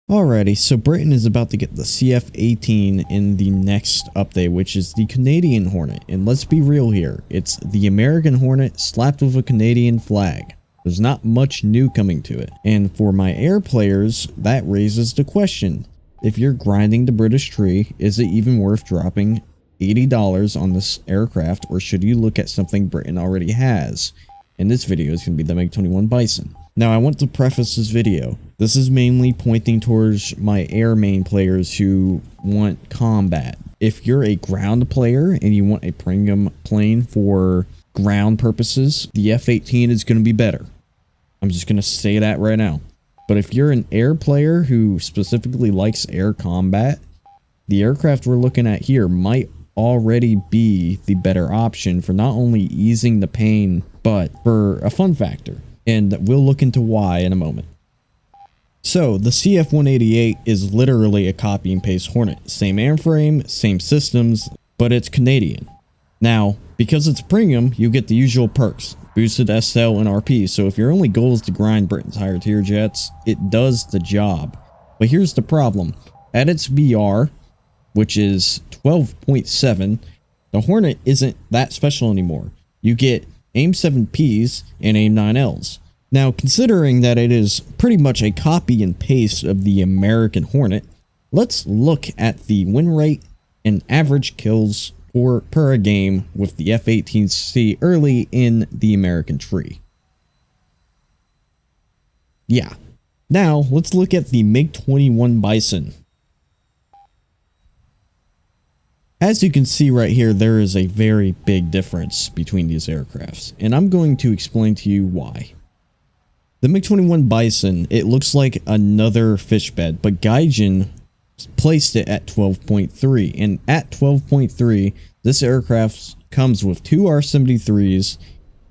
Alrighty, so Britain is about to get the CF-18 in the next update, which is the Canadian Hornet. And let's be real here, it's the American Hornet slapped with a Canadian flag. There's not much new coming to it. And for my air players, that raises the question. If you're grinding the British tree, is it even worth dropping $80 on this aircraft, or should you look at something Britain already has? And this video is going to be the MiG-21 Bison. Now, I want to preface this video. This is mainly pointing towards my air main players who want combat. If you're a ground player and you want a premium plane for ground purposes, the F-18 is going to be better. I'm just going to say that right now. But if you're an air player who specifically likes air combat, the aircraft we're looking at here might already be the better option for not only easing the pain, but for a fun factor. And we'll look into why in a moment. So the CF-188 is literally a copy and paste Hornet. Same airframe, same systems, but it's Canadian. Now, because it's premium, you get the usual perks. Boosted SL and RP, so if your only goal is to grind Britain's higher tier jets, it does the job. But here's the problem. At its BR, which is 12.7, the Hornet isn't that special anymore. You get AIM-7Ps and AIM-9Ls. Now, considering that it is pretty much a copy and paste of the American Hornet, let's look at the win rate and average kills per a game with the F-18C early in the American tree. Yeah. Now, let's look at the MiG-21 Bison. As you can see right here, there is a very big difference between these aircrafts, and I'm going to explain to you why. The MiG-21 Bison, it looks like another fish bed, but Gaijin placed it at 12.3, and at 12.3, this aircraft comes with two R-73s,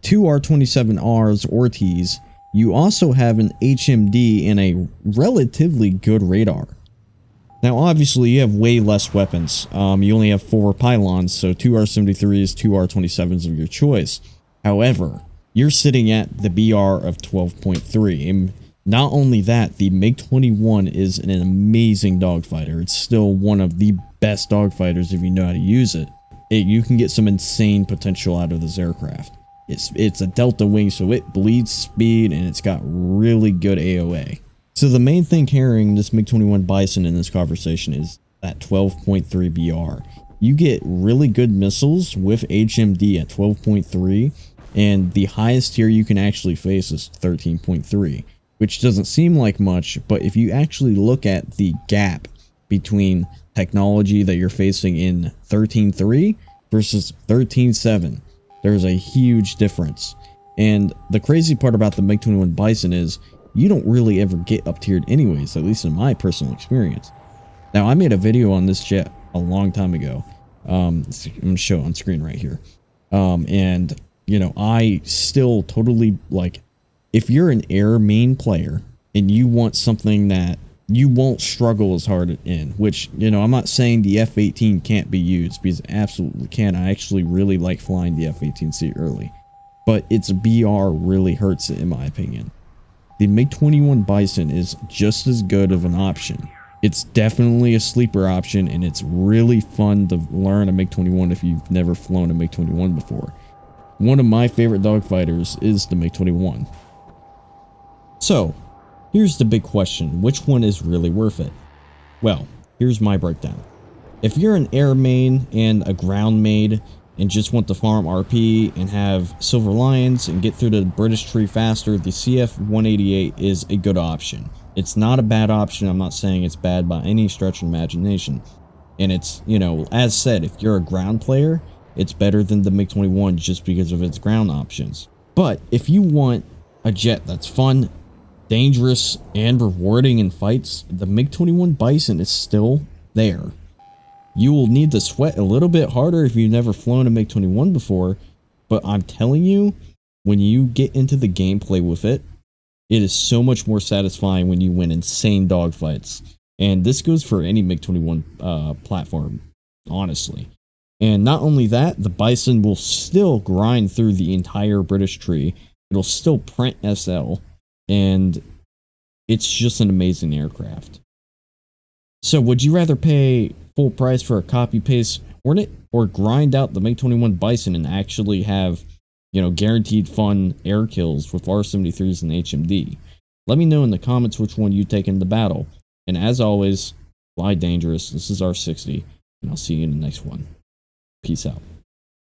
two R-27Rs or Ts. You also have an HMD and a relatively good radar. Now, obviously, you have way less weapons. You only have 4 pylons, so 2 R-73s, 2 R-27s of your choice. However, you're sitting at the BR of 12.3. And not only that, the MiG-21 is an amazing dogfighter. It's still one of the best dogfighters if you know how to use it. You can get some insane potential out of this aircraft. It's a delta wing, so it bleeds speed, and it's got really good AOA. So the main thing carrying this MiG-21 Bison in this conversation is that 12.3 BR. You get really good missiles with HMD at 12.3, and the highest tier you can actually face is 13.3, which doesn't seem like much, but if you actually look at the gap between technology that you're facing in 13.3 versus 13.7, there's a huge difference. And the crazy part about the MiG-21 Bison is you don't really ever get up tiered anyways, at least in my personal experience. Now, I made a video on this jet a long time ago. I'm going to show it on screen right here. And, you know, I still totally, like, if you're an air main player and you want something that you won't struggle as hard in, which, you know, I'm not saying the F-18 can't be used, because it absolutely can. I actually really like flying the F-18C early, but its BR really hurts it in my opinion. The MiG-21 Bison is just as good of an option. It's definitely a sleeper option, and it's really fun to learn a MiG-21 if you've never flown a MiG-21 before. One of my favorite dogfighters is the MiG-21. So, here's the big question, which one is really worth it? Well, here's my breakdown. If you're an air main and a ground main and just want to farm RP and have Silver Lions and get through the British tree faster, the CF-188 is a good option. It's not a bad option. I'm not saying it's bad by any stretch of imagination. And it's, you know, as said, if you're a ground player, it's better than the MiG-21 just because of its ground options. But if you want a jet that's fun, dangerous, and rewarding in fights, the MiG-21 Bison is still there. You will need to sweat a little bit harder if you've never flown a MiG-21 before, but I'm telling you, when you get into the gameplay with it, it is so much more satisfying when you win insane dogfights. And this goes for any MiG-21 platform, honestly. And not only that, the Bison will still grind through the entire British tree. It'll still print SL, and it's just an amazing aircraft. So would you rather pay full price for a copy-paste Hornet or grind out the MiG-21 Bison and actually have, you know, guaranteed fun air kills with R-73s and HMD? Let me know in the comments which one you take in the battle. And as always, fly dangerous. This is R60, and I'll see you in the next one. Peace out.